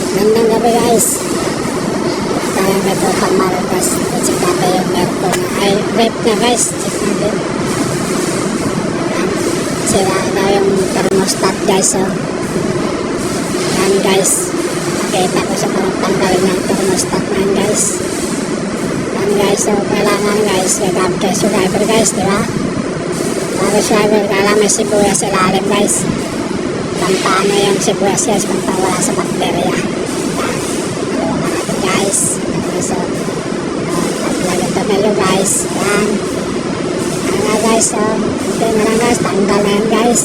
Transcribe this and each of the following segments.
Gandang gabi guys. Tayong ito pamaro guys. Check natin yung aircon na. Ay, rep na guys. Check natin. Sira na yung thermostat guys. So. Yan guys. Nakita ko sa tanggalin ng thermostat na guys. Yan guys. So, kailangan guys. Gagab kayo subscriber guys. Diba? Bago subscriber, kailangan may sibuyas sa ilalim guys. Pampano yung sibuyas guys. Pampawala sa bakterya. Guys. So, lagyan pa melo guys. Yan. Yan guys. So, ito na lang guys. Tanggal na yan guys.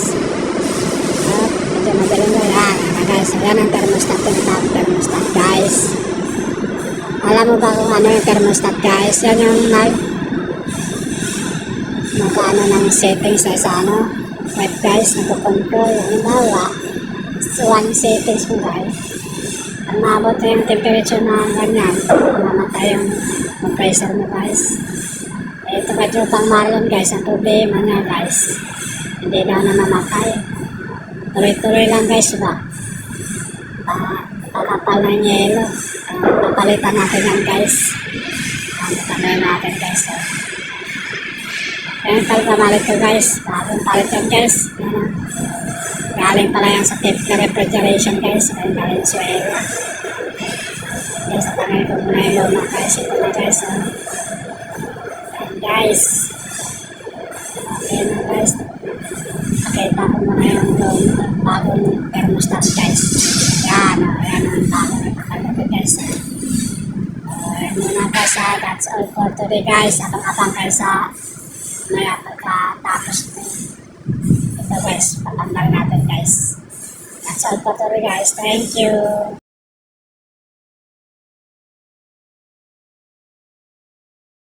So, medyo magaling mo yan. Yan guys. So, yan ang thermostat. Tinatawag thermostat guys. Alam mo ba kung ano yung thermostat guys? Yan yung magkano ng settings na sa ano. Web guys. Nagpo-control. Yung bawa. So, one settings mo guys. Pag maabot na yung temperature na ganyan, mamatay yung compressor mo guys. Ito medyo pang marlon guys, ang problema nga guys, hindi daw na mamatay. Tuloy-tuloy lang guys ba? Pakapal ng yelo. Napalitan natin yan guys. Napalitan natin guys. Ayan pala ko guys. Bagong palit yan guys. Galing pala yan sa tip na refrigeration guys. Ayan Valenzuela. Guys, tangay ko muna yung luma guys. Ito na guys. Ayan guys. Okay na guys. Pakita ko muna yung bagong thermostat guys. Ayan. Ayan ang bagong nakalagay guys. Ayan muna guys. That's all for today guys. Abang-abang kayo sa maya pagkatapos ito guys, patanggal natin guys. That's all for today guys. Thank you.